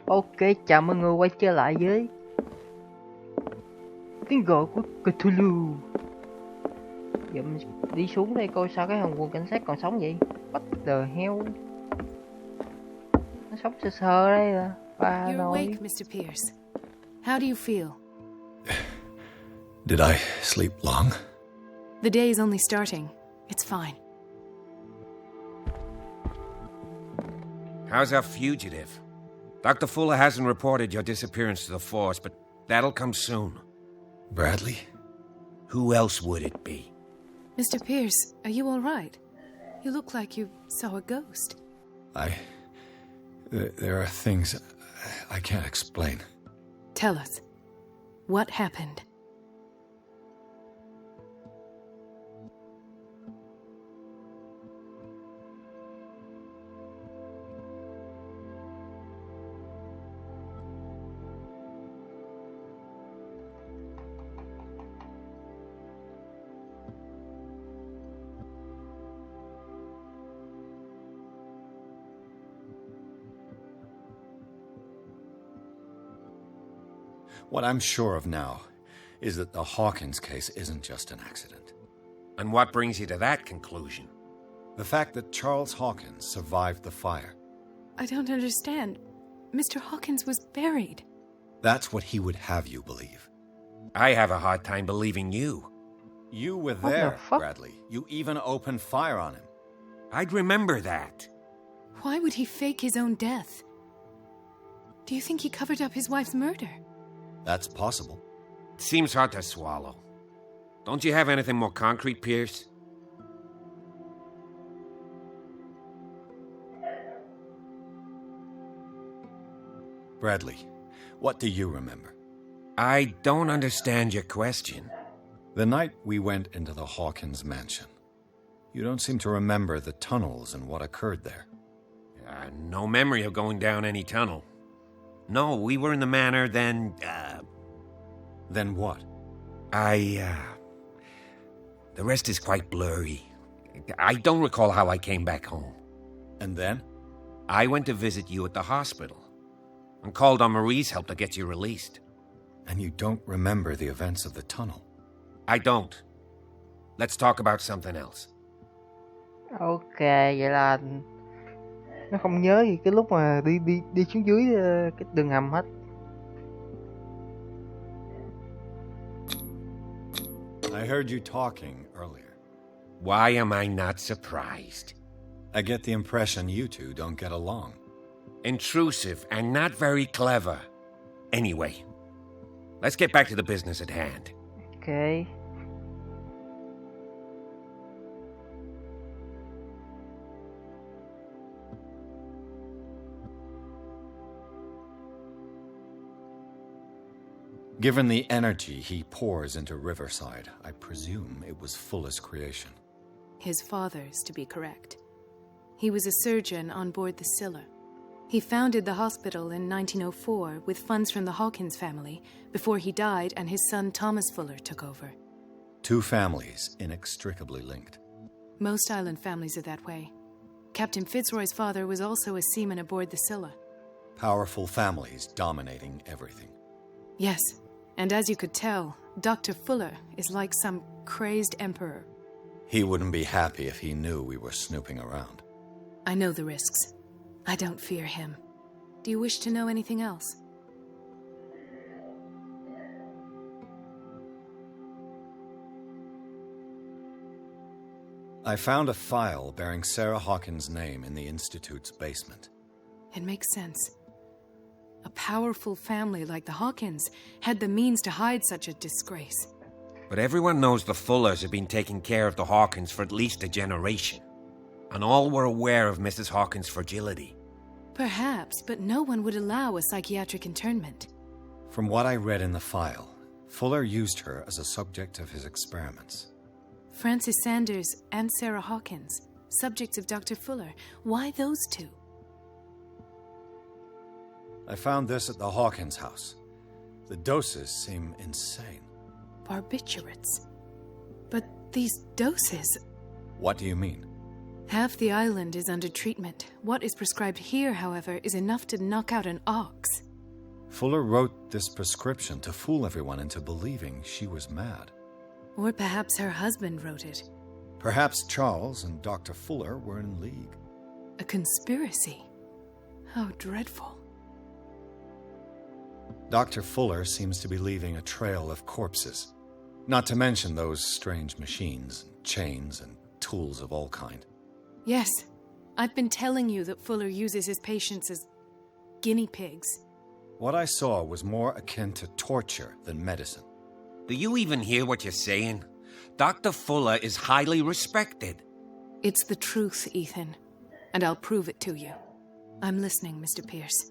Ok, chào mọi người quay trở lại với tiếng gọi của Cthulhu. Giờ mình đi xuống đây coi sao cái thằng quân cảnh sát còn sống vậy. What the hell? Nó sống sơ sơ đây à. Ba You're nói. awake, Mr. Pierce. How do you feel? Did I sleep long? The day is only starting. It's fine. How's our fugitive? Dr. Fuller hasn't reported your disappearance to the force, but that'll come soon. Bradley? Who else would it be? Mr. Pierce, are you all right? You look like you saw a ghost. There are things I can't explain. Tell us. What happened? What I'm sure of now is that the Hawkins case isn't just an accident. And what brings you to that conclusion? The fact that Charles Hawkins survived the fire. I don't understand. Mr. Hawkins was buried. That's what he would have you believe. I have a hard time believing you. You were What the there, fuck? Bradley. You even opened fire on him. I'd remember that. Why would he fake his own death? Do you think he covered up his wife's murder? That's possible. Seems hard to swallow. Don't you have anything more concrete, Pierce? Bradley, what do you remember? I don't understand your question. The night we went into the Hawkins mansion. You don't seem to remember the tunnels and what occurred there. No memory of going down any tunnel. No, we were in the manor, then, Then what? The rest is quite blurry. I don't recall how I came back home. And then? I went to visit you at the hospital and called on Marie's help to get you released. And you don't remember the events of the tunnel. I don't. Let's talk about something else. Ok, vậy là nó không nhớ gì cái lúc mà đi xuống dưới cái đường hầm hết. I heard you talking earlier. Why am I not surprised? I get the impression you two don't get along. Intrusive and not very clever. Anyway, let's get back to the business at hand. Ok. Given the energy he pours into Riverside, I presume it was Fuller's creation. His father's, to be correct. He was a surgeon on board the Scylla. He founded the hospital in 1904 with funds from the Hawkins family before he died and his son Thomas Fuller took over. Two families inextricably linked. Most island families are that way. Captain Fitzroy's father was also a seaman aboard the Scylla. Powerful families dominating everything. Yes, and as you could tell, Dr. Fuller is like some crazed emperor. He wouldn't be happy if he knew we were snooping around. I know the risks. I don't fear him. Do you wish to know anything else? I found a file bearing Sarah Hawkins' name in the Institute's basement. It makes sense. A powerful family like the Hawkins had the means to hide such a disgrace. But everyone knows the Fullers have been taking care of the Hawkins for at least a generation. And all were aware of Mrs. Hawkins' fragility. Perhaps, but no one would allow a psychiatric internment. From what I read in the file, Fuller used her as a subject of his experiments. Francis Sanders and Sarah Hawkins, subjects of Dr. Fuller. Why those two? I found this at the Hawkins house. The doses seem insane. Barbiturates. But these doses... What do you mean? Half the island is under treatment. What is prescribed here, however, is enough to knock out an ox. Fuller wrote this prescription to fool everyone into believing she was mad. Or perhaps her husband wrote it. Perhaps Charles and Dr. Fuller were in league. A conspiracy? How dreadful. Dr. Fuller seems to be leaving a trail of corpses. Not to mention those strange machines, chains, and tools of all kind. Yes, I've been telling you that Fuller uses his patients as guinea pigs. What I saw was more akin to torture than medicine. Do you even hear what you're saying? Dr. Fuller is highly respected. It's the truth, Ethan. And I'll prove it to you. I'm listening, Mr. Pierce.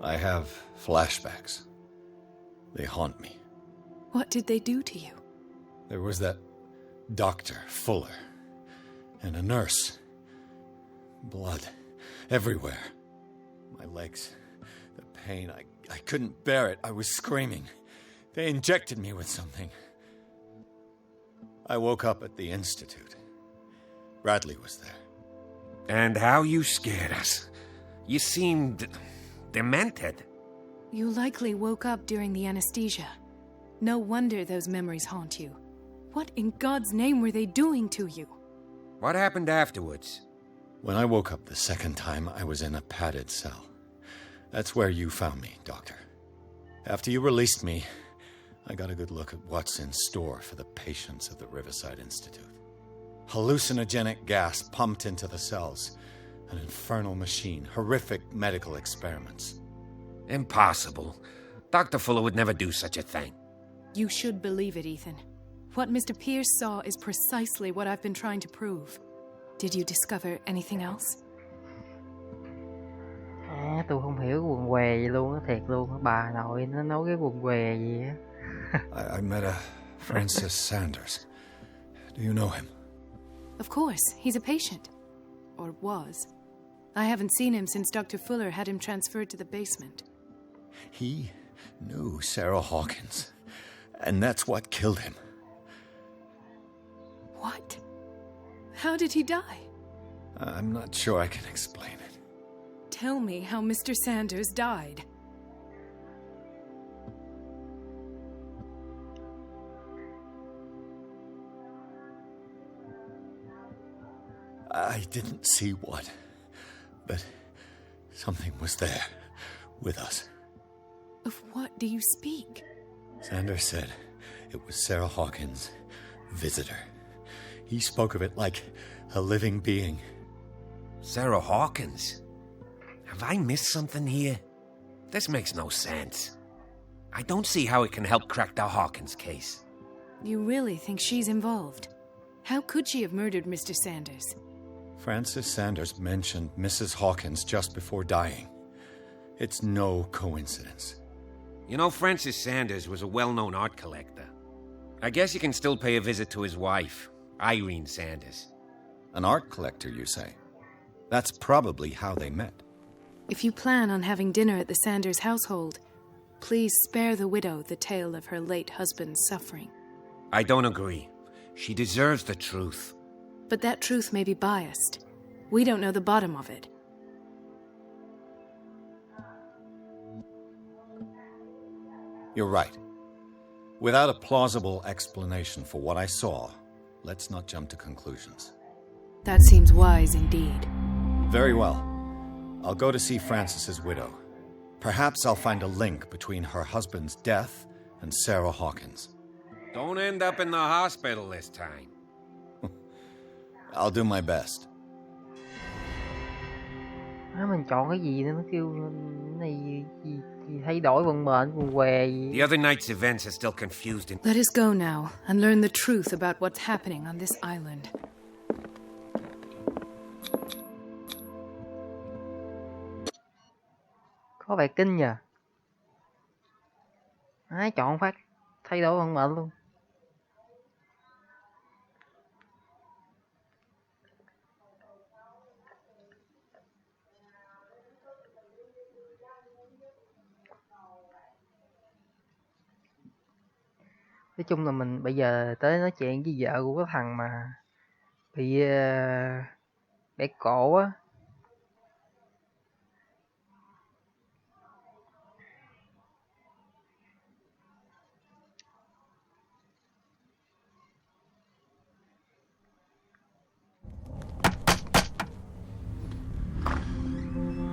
I have flashbacks. They haunt me. What did they do to you? There was that Dr. Fuller and a nurse. Blood everywhere. My legs, the pain, I couldn't bear it. I was screaming. They injected me with something. I woke up at the Institute. Bradley was there. And how you scared us. You seemed demented. You likely woke up during the anesthesia. No wonder those memories haunt you. What in God's name were they doing to you? What happened afterwards? When I woke up the second time, I was in a padded cell. That's where you found me, Doctor. After you released me, I got a good look at what's in store for the patients of the Riverside Institute. Hallucinogenic gas pumped into the cells. An infernal machine. Horrific medical experiments. Impossible. Dr. Fuller would never do such a thing. You should believe it, Ethan. What Mr. Pierce saw is precisely what I've been trying to prove. Did you discover anything else? Tôi không hiểu quần què gì luôn á, thiệt luôn á. Bà nội nó nói cái quần què gì á. I met a Francis Sanders. Do you know him? Of course, he's a patient. Or was. I haven't seen him since Dr. Fuller had him transferred to the basement. He knew Sarah Hawkins, and that's what killed him. What? How did he die? I'm not sure I can explain it. Tell me how Mr. Sanders died. I didn't see what, but something was there with us. Of what do you speak? Sanders said it was Sarah Hawkins' visitor. He spoke of it like a living being. Sarah Hawkins? Have I missed something here? This makes no sense. I don't see how it can help crack the Hawkins case. You really think she's involved? How could she have murdered Mr. Sanders? Francis Sanders mentioned Mrs. Hawkins just before dying. It's no coincidence. You know, Francis Sanders was a well-known art collector. I guess you can still pay a visit to his wife, Irene Sanders. An art collector, you say? That's probably how they met. If you plan on having dinner at the Sanders household, please spare the widow the tale of her late husband's suffering. I don't agree. She deserves the truth. But that truth may be biased. We don't know the bottom of it. You're right. Without a plausible explanation for what I saw, let's not jump to conclusions. That seems wise indeed. Very well. I'll go to see Francis's widow. Perhaps I'll find a link between her husband's death and Sarah Hawkins. Don't end up in the hospital this time. I'll do my best. Mình chọn cái gì nữa, nó kêu này gì thay đổi vận mệnh quần què gì. The other night's events are still confused and... Let us go now and learn the truth about what's happening on this island. Có vẻ kinh nhờ. Ai chọn phát thay đổi vận mệnh luôn. Nói chung là mình bây giờ tới nói chuyện với vợ của cái thằng mà bị bẻ cổ á.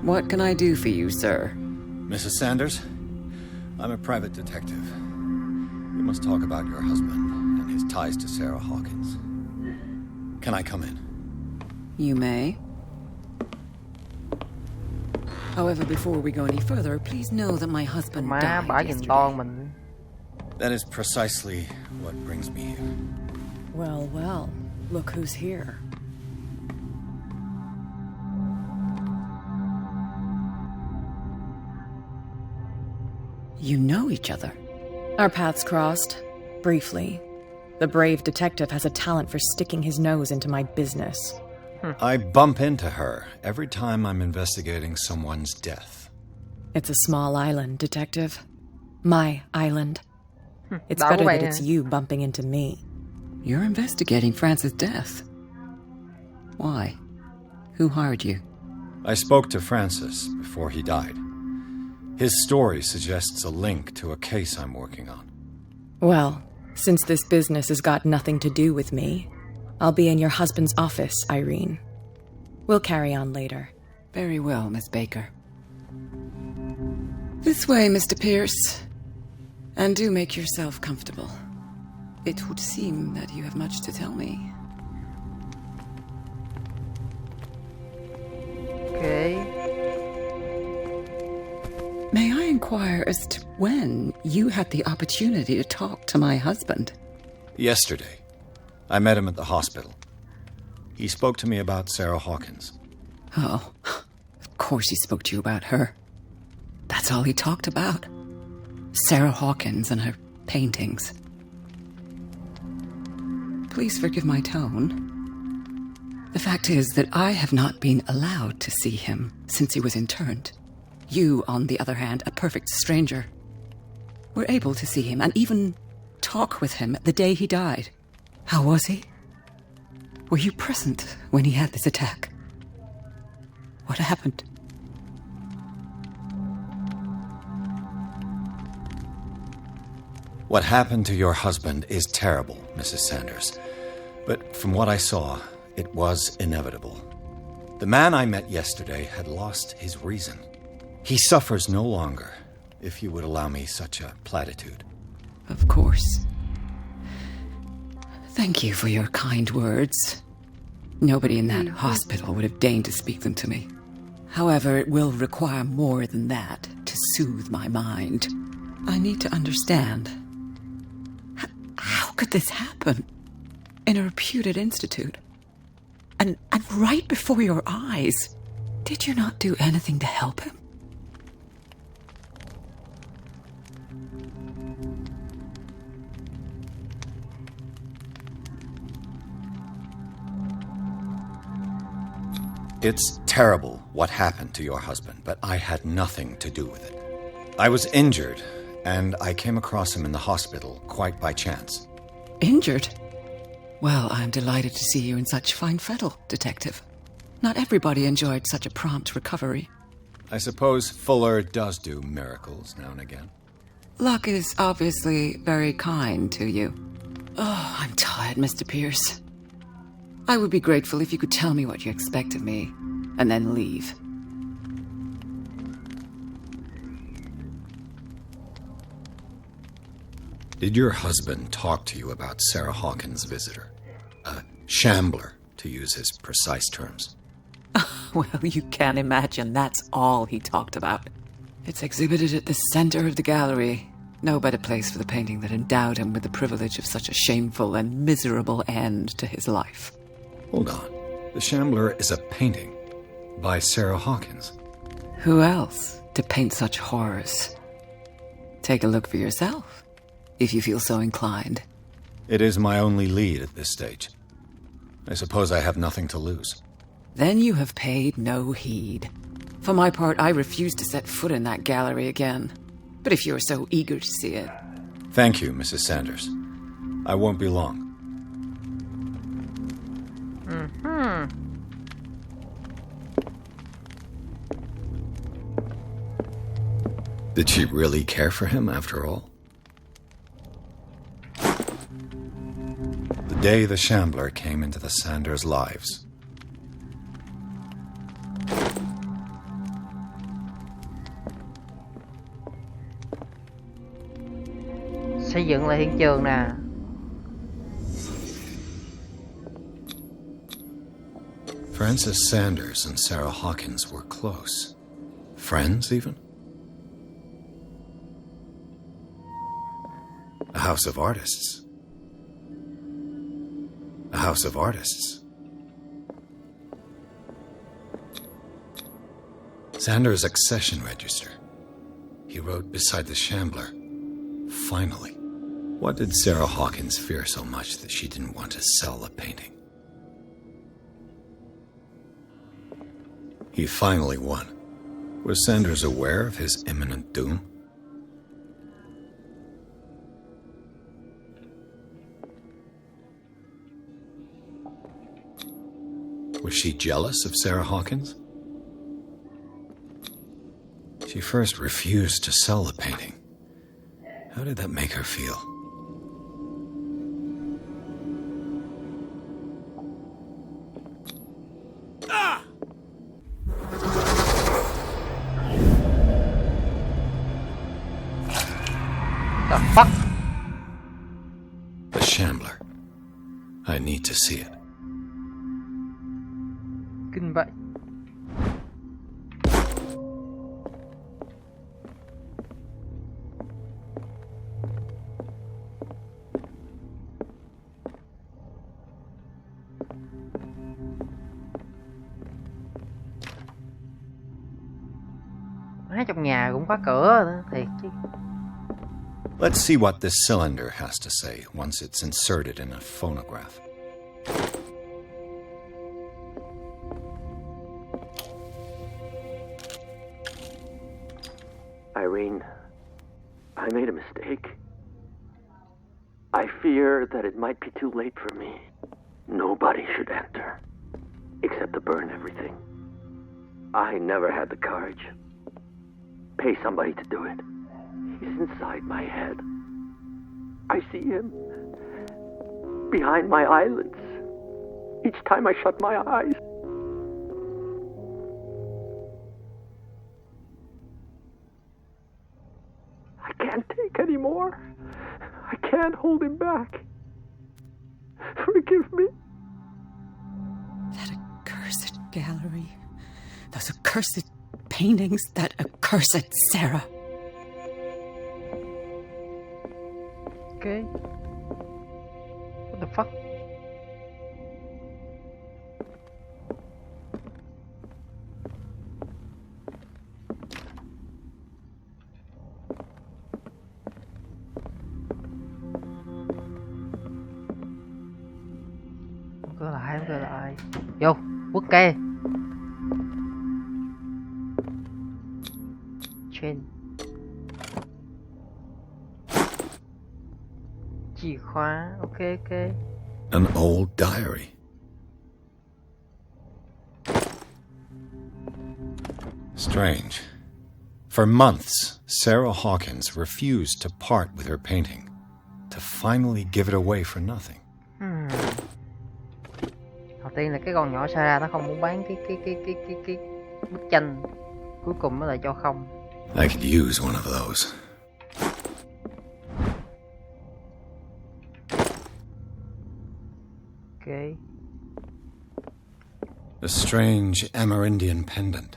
What can I do for you, sir? Mrs. Sanders, I'm a private detective. We must talk about your husband and his ties to Sarah Hawkins. Can I come in? You may. However, before we go any further, please know that my husband Má died bả nhìn yesterday. to mình. That is precisely what brings me here. Well, well, look who's here. You know each other. Our paths crossed, briefly. The brave detective has a talent for sticking his nose into my business. I bump into her every time I'm investigating someone's death. It's a small island, detective. My island. It's Đó better vậy that hả? it's you bumping into me. You're investigating France's death. Why? Who hired you? I spoke to Francis before he died. His story suggests a link to a case I'm working on. Well, since this business has got nothing to do with me, I'll be in your husband's office, Irene. We'll carry on later. Very well, Miss Baker. This way, Mr. Pierce. And do make yourself comfortable. It would seem that you have much to tell me. Okay. May I inquire as to when you had the opportunity to talk to my husband? Yesterday, I met him at the hospital. He spoke to me about Sarah Hawkins. Oh, of course he spoke to you about her. That's all he talked about. Sarah Hawkins and her paintings. Please forgive my tone. The fact is that I have not been allowed to see him since he was interned. You, on the other hand, a perfect stranger, were able to see him and even talk with him the day he died. How was he? Were you present when he had this attack? What happened? What happened to your husband is terrible, Mrs. Sanders. But from what I saw, it was inevitable. The man I met yesterday had lost his reason. He suffers no longer, if you would allow me such a platitude. Of course. Thank you for your kind words. Nobody in that hospital would have deigned to speak them to me. However, it will require more than that to soothe my mind. I need to understand. How could this happen? In a reputed institute? And right before your eyes? Did you not do anything to help him? It's terrible what happened to your husband, but I had nothing to do with it. I was injured, and I came across him in the hospital quite by chance. Injured? Well, I'm delighted to see you in such fine fettle, Detective. Not everybody enjoyed such a prompt recovery. I suppose Fuller does do miracles now and again. Luck is obviously very kind to you. Oh, I'm tired, Mr. Pierce. I would be grateful if you could tell me what you expect of me, and then leave. Did your husband talk to you about Sarah Hawkins' visitor? A shambler, to use his precise terms. Well, you can imagine that's all he talked about. It's exhibited at the center of the gallery. No better place for the painting that endowed him with the privilege of such a shameful and miserable end to his life. Hold on. The Shambler is a painting by Sarah Hawkins. Who else to paint such horrors? Take a look for yourself, if you feel so inclined. It is my only lead at this stage. I suppose I have nothing to lose. Then you have paid no heed. For my part, I refuse to set foot in that gallery again. But if you're so eager to see it... Thank you, Mrs. Sanders. I won't be long. Did she really care for him after all? The day the Shambler came into the Sanders' lives. Xây dựng lại hiện trường nè. Francis Sanders and Sarah Hawkins were close. Friends, even? A house of artists. A house of artists. Sanders' accession register. He wrote beside the Shambler, "Finally." What did Sarah Hawkins fear so much that she didn't want to sell the painting? He finally won. Was Sanders aware of his imminent doom? Was she jealous of Sarah Hawkins? She first refused to sell the painting. How did that make her feel? The fuck? The Shambler. I need to see it. Kinh vậy. Má, trong nhà cũng khóa cửa nữa, thiệt chứ. Let's see what this cylinder has to say once it's inserted in a phonograph. Irene, I made a mistake. I fear that it might be too late for me. Nobody should enter, except to burn everything. I never had the courage. Pay somebody to do it. He's inside my head. I see him behind my eyelids each time I shut my eyes. I can't take any more. I can't hold him back. Forgive me. That accursed gallery. Those accursed paintings. That accursed Sarah. Okay. What the fuck? Đóng cửa lại. Vô, quất cây. Trên. Chìa khóa, ok. An old diary. Strange. For months, Sarah Hawkins refused to part with her painting, to finally give it away for nothing. Đầu tiên là cái con nhỏ Sarah nó không muốn bán cái bức tranh, cuối cùng nó lại cho không. I could use one of those. Okay. A strange Amerindian pendant.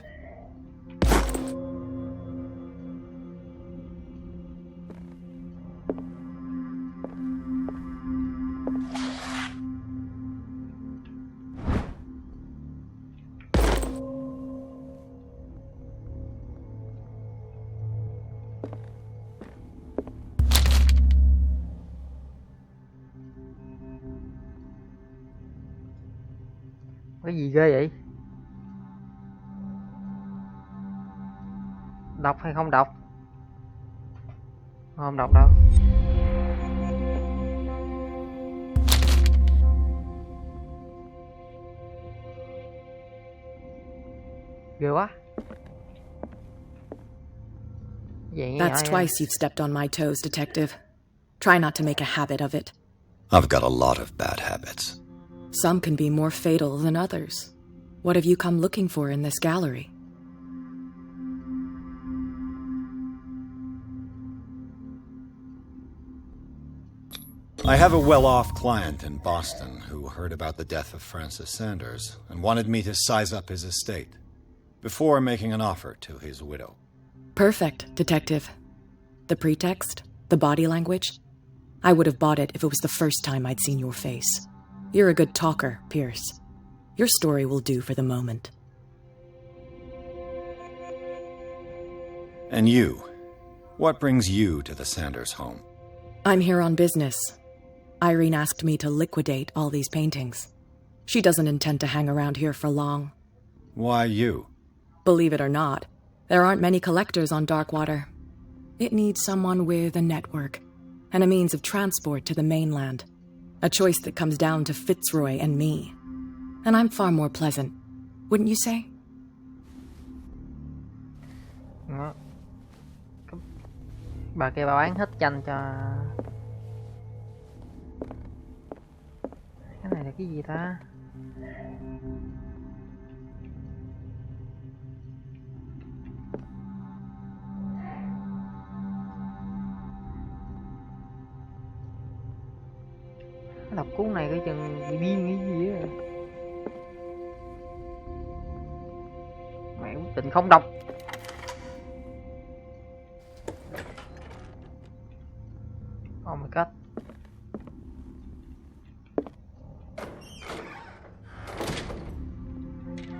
Cái gì ghê vậy? Đọc hay không đọc? Không đọc đâu. Ghê quá. Vậy That's twice you've stepped on my toes, Detective. Try not to make a habit of it. I've got a lot of bad habits. Some can be more fatal than others. What have you come looking for in this gallery? I have a well-off client in Boston who heard about the death of Francis Sanders and wanted me to size up his estate before making an offer to his widow. Perfect, Detective. The pretext? The body language? I would have bought it if it was the first time I'd seen your face. You're a good talker, Pierce. Your story will do for the moment. And you? What brings you to the Sanders home? I'm here on business. Irene asked me to liquidate all these paintings. She doesn't intend to hang around here for long. Why you? Believe it or not, there aren't many collectors on Darkwater. It needs someone with a network and a means of transport to the mainland. A choice that comes down to Fitzroy and me. And I'm far more pleasant, wouldn't you say? Đó. Bà kia bà bán hết tranh cho. Cái này là cái gì ta? Cái đọc cuốn này coi chừng bị điên cái gì á. Mẹ quyết định không đọc. Oh my god.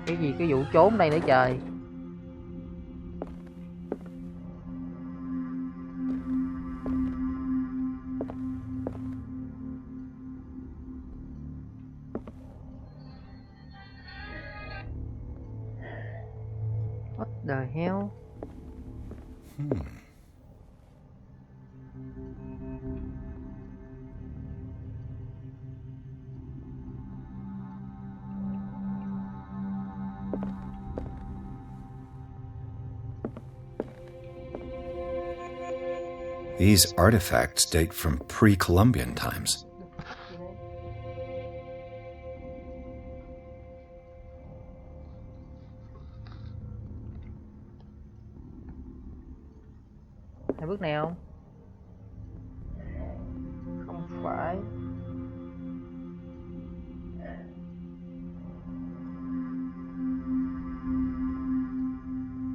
Cái gì cái vụ trốn đây nữa trời. What the hell? These artifacts date from pre-Columbian times. Hay bước này không? Không phải.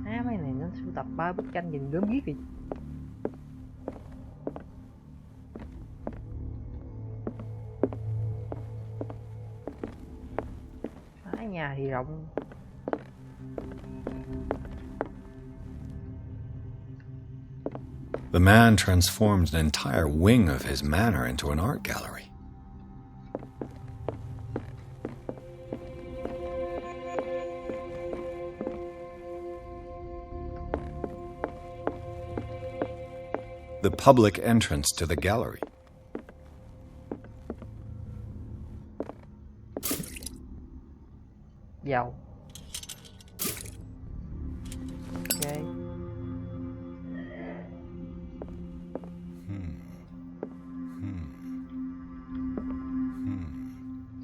Mấy này nó sưu tập 3 bức tranh nhìn gớm ghiếc kìa. Nhà thì rộng. The man transformed an entire wing of his manor into an art gallery. The public entrance to the gallery. Dầu. Ok.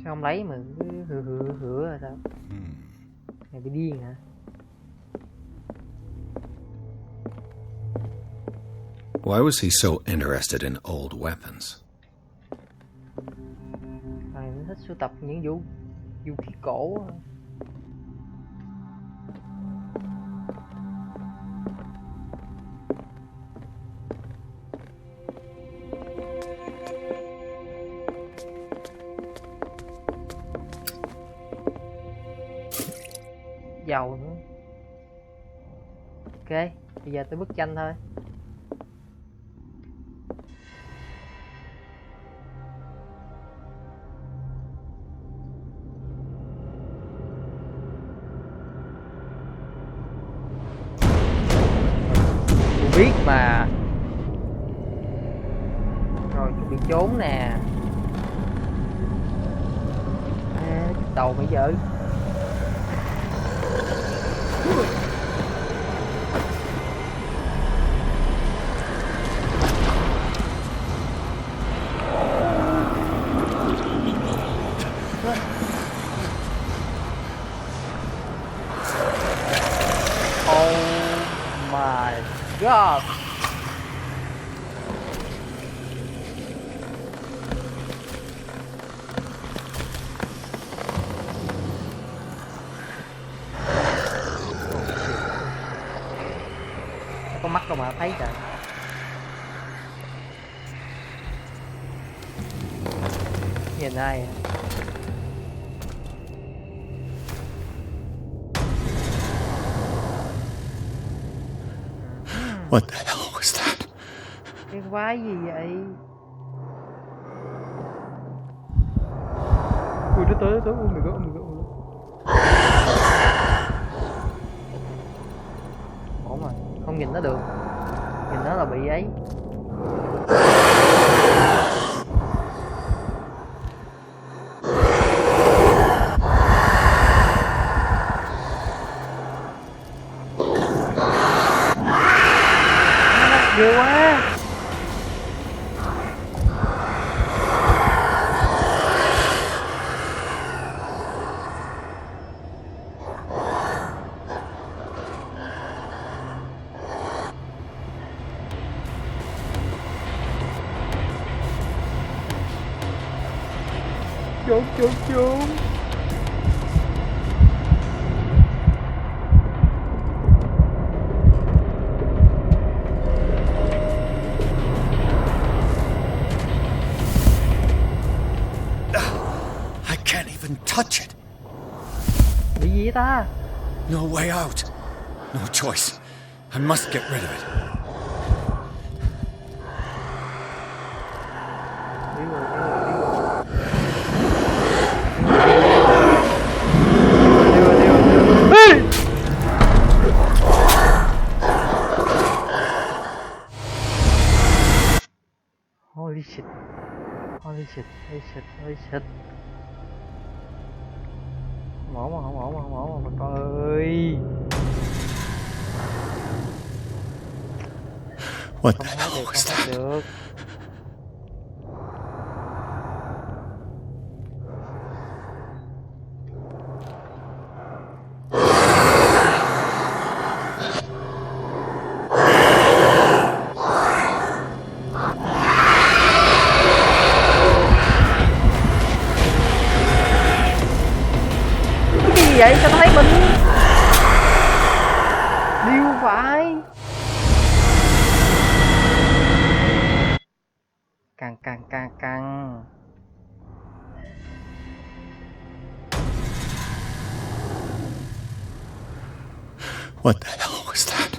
Sao không lấy mà cứ hửa rồi sao? Mày bị điên hả? Why was he so interested in old weapons? Mày thích sưu tập những vũ khí cổ. Dầu nữa. Ok, bây giờ tới bức tranh thôi. Tôi biết mà. Rồi chuẩn bị trốn nè. Đầu bây giờ. Oh my god. Có mắt đâu mà thấy trời. Nhìn ai What the hell was that? cái quái gì vậy? Ui nó tới oh my god, oh my god, oh my god. Ổn mà, không nhìn nó được. Nhìn nó là bị ấy. Ghê quá. Trốn trốn trốn. I can't even touch it. Bị gì vậy ta? No way out. No choice. I must get rid of it. Đi rồi, đi rồi. Ê! Holy shit. Holy shit, holy shit, holy shit. Không ổn mà con ơi. What Không the hát hell được, was không hát that? được. Cái gì vậy? Sao nó thấy mình? Điêu phải. Căng. What the hell was that?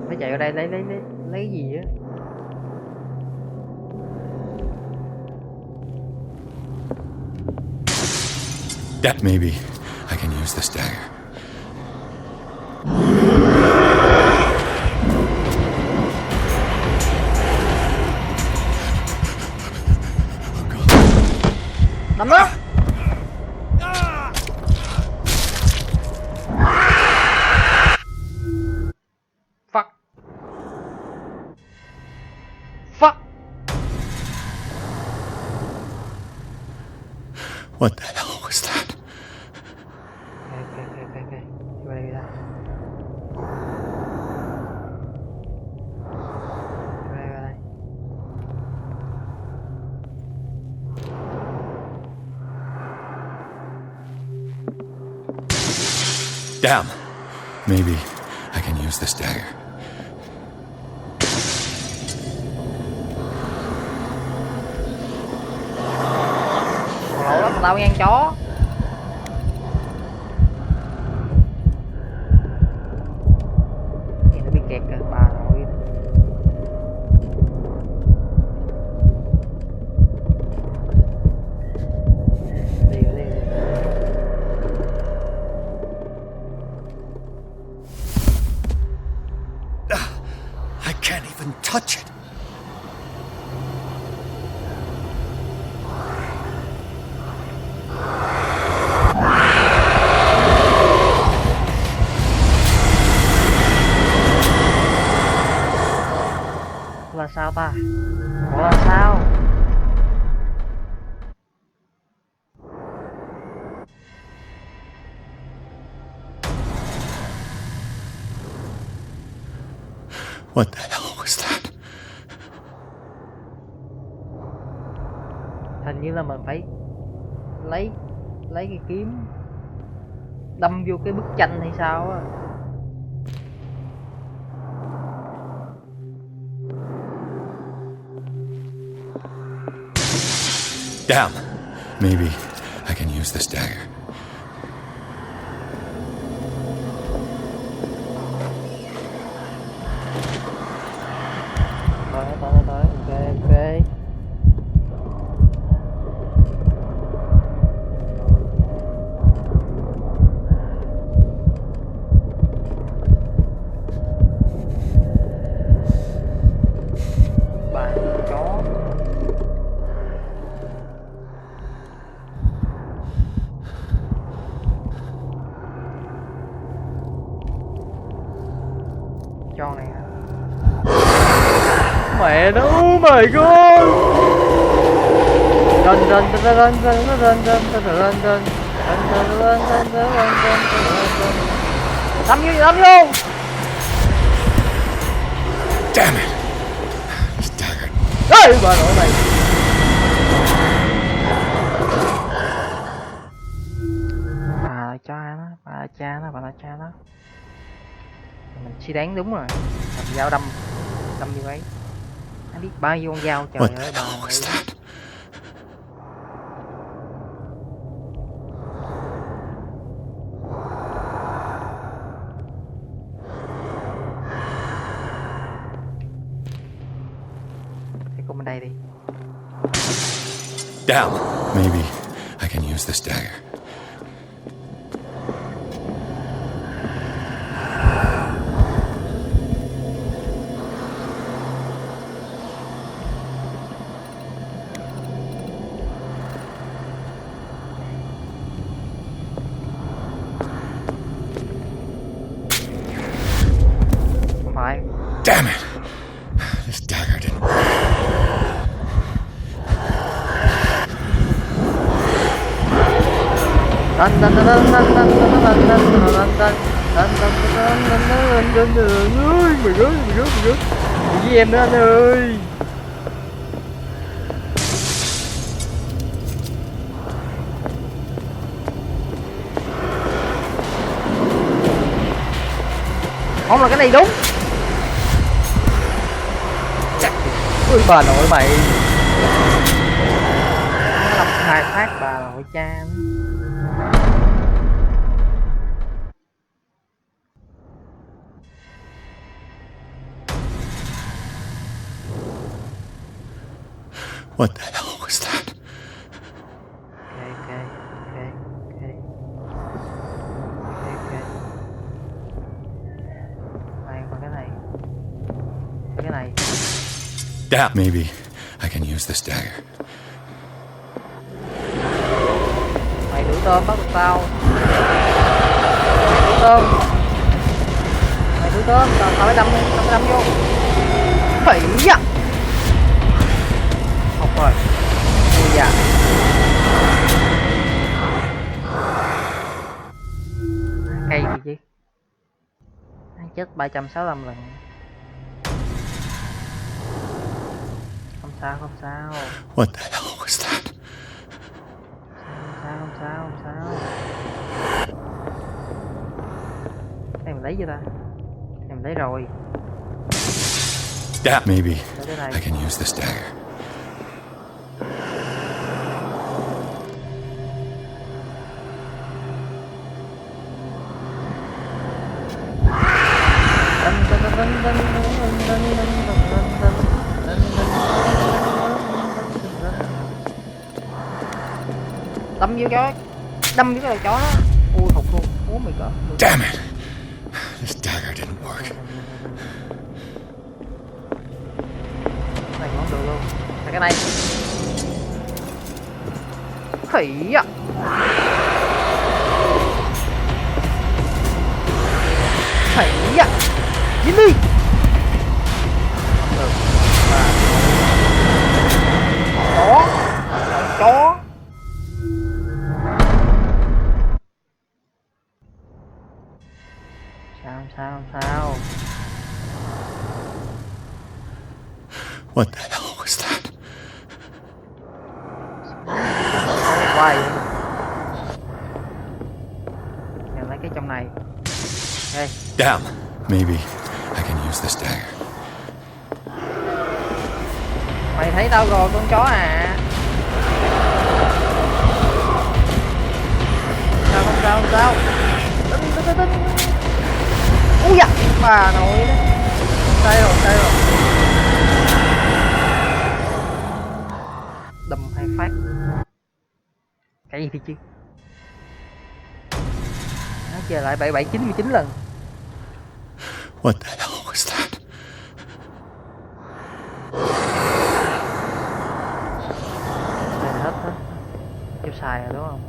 Phải chạy vào đây lấy cái gì á? Yeah, maybe I can use this dagger. Đâm nó. Fuck. Fuck. What the hell was that? Ok. Vô đây ra. Vô đây. Damn. Maybe I can use this dagger. Lỗ lắm tao ngang chó. Nó bị kẹt kìa, bà nội. ta? Ủa là sao? What the hell was that? Hình như là mình phải lấy cái kiếm đâm vô cái bức tranh hay sao á. Damn. Maybe I can use this dagger. Tới, ok. Bạn chó. Cho này hả? Mẹ nó, oh my god. Đâm vô. Damn it! This dagger. Ê, bà nội mày. Bà là cha nó. Mình suy đoán đúng rồi. Cầm dao đâm vô ấy. Anh biết bao nhiêu con dao, trời What ơi the bà hell was ơi. that? Thì cùng bên đây đi. Damn. Maybe I can use this dagger. Không phải. Damn it! This dagger didn't work. Mày gớm. Đừng với em nữa anh ơi. Không là cái này đúng. Chắc ui bà nội mày. Nó làm khai thác bà nội cha nữa. What the hell was that? Ok. Này còn cái này. Damn. Maybe I can use this dagger. Mày đuổi tôm bắt được tao. Mày đuổi tôm, tao phải đâm vô. Phỉ à. Học rồi. Ui da. Cây gì chứ? Chết 365 lần. Không sao. What the hell was that? Không sao. Em lấy chưa ta? Em lấy rồi. Damn. Maybe Lấy cái này. I can use this dagger. Đâm vô cái đầu chó đó. Ui thục luôn. Oh my god. Damn it! This dagger didn't work. Cái này không được luôn. Là cái này. Khỉ à. Khỉ à. Dính đi. Không được. What the hell was that? Quay nhận lấy cái trong này. Đây. Damn. Maybe I can use this dagger. Mày thấy tao rồi con chó à? Không sao. Tính. Úi da, bà nội đó. Sai rồi. Đâm 2 phát. Cái gì thì chứ? Nó chơi lại 7799 lần. What the hell was that? Hết. Chưa xài rồi đúng không?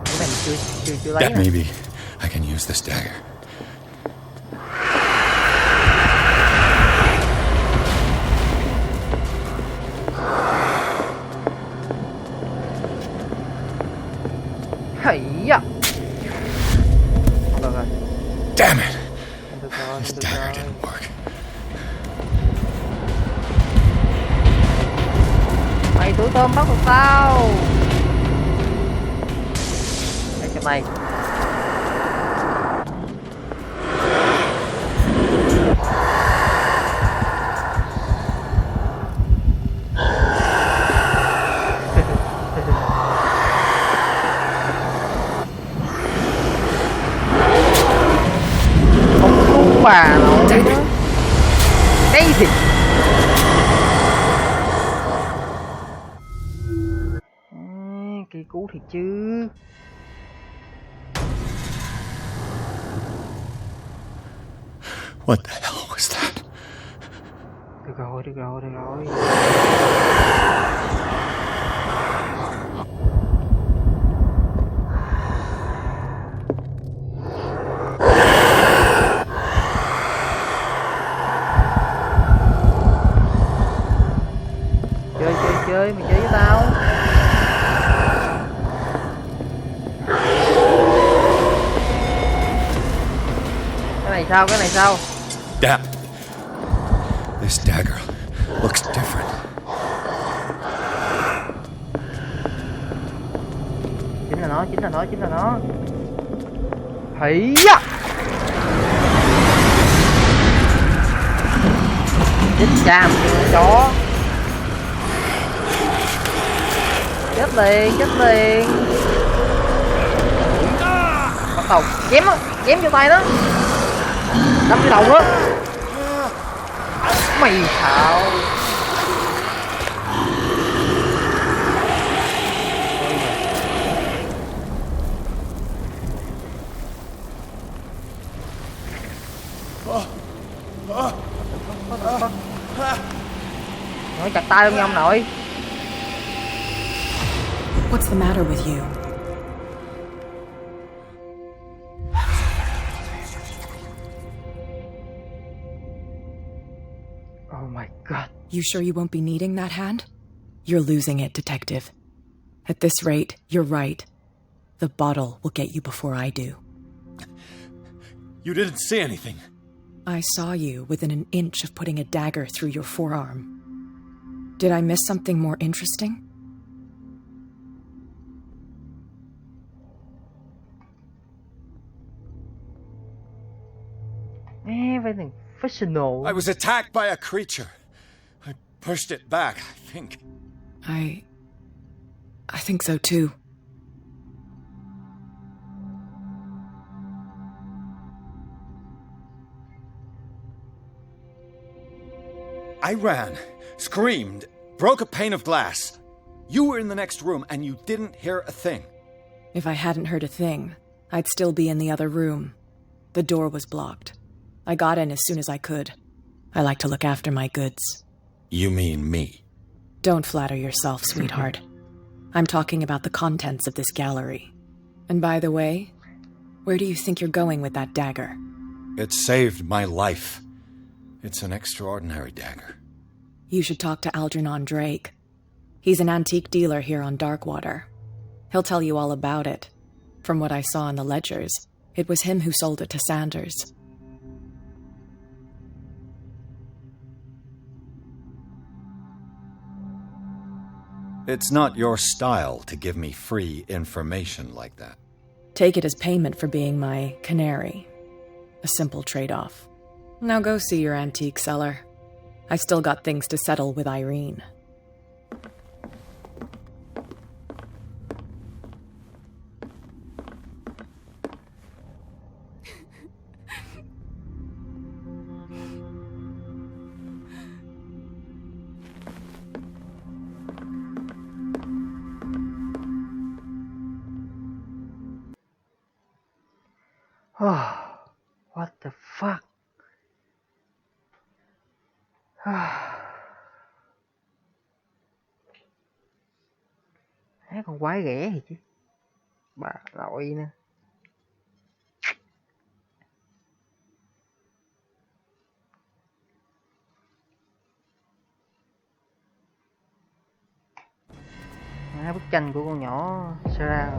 Cái này mình chưa lấy. Yeah, maybe I can use this dagger. Hây-ya. Rồi. Damn it! This dagger didn't work. Mày túi tôm bắt được tao. Đây trong này. Bà nội đó. Cái gì? Kỳ cú thiệt chứ. What the hell was that? Được rồi. Chơi, mày chơi với tao. Cái này sao? Damn. This dagger looks different. Chính là nó. Hây-ya. Chết cha mày chó. Chết liền. Bắt đầu chém vô tay nó. Đâm cái đầu á. Mày xạo. Nói chặt tay không nha ông nội. What's the matter with you? Oh my god. You sure you won't be needing that hand? You're losing it, Detective. At this rate, you're right. The bottle will get you before I do. You didn't see anything. I saw you within an inch of putting a dagger through your forearm. Did I miss something more interesting? Everything fictional. I was attacked by a creature. I pushed it back, I think. I think so too. I ran, screamed, broke a pane of glass. You were in the next room and you didn't hear a thing. If I hadn't heard a thing, I'd still be in the other room. The door was blocked. I got in as soon as I could. I like to look after my goods. You mean me? Don't flatter yourself, sweetheart. I'm talking about the contents of this gallery. And by the way, where do you think you're going with that dagger? It saved my life. It's an extraordinary dagger. You should talk to Algernon Drake. He's an antique dealer here on Darkwater. He'll tell you all about it. From what I saw in the ledgers, it was him who sold it to Sanders. It's not your style to give me free information like that. Take it as payment for being my canary. A simple trade-off. Now go see your antique seller. I've still got things to settle with Irene. Oh, what the fuck? Há con quái ghẻ gì chứ. Bà nội nè. Bức tranh của con nhỏ Sarah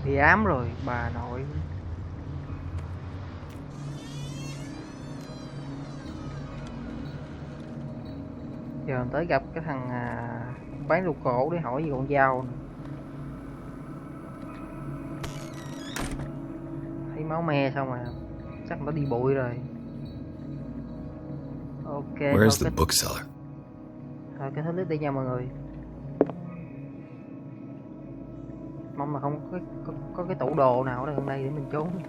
bị ám rồi, bà nội. Giờ mình tới gặp cái thằng bán đồ cổ để hỏi về con dao nè. Thấy máu me xong rồi chắc nó đi bụi rồi. Ok. Where's the bookseller? Thôi cái thứ list đi nha mọi người. Mong là không có cái tủ đồ nào ở gần đây để mình trốn.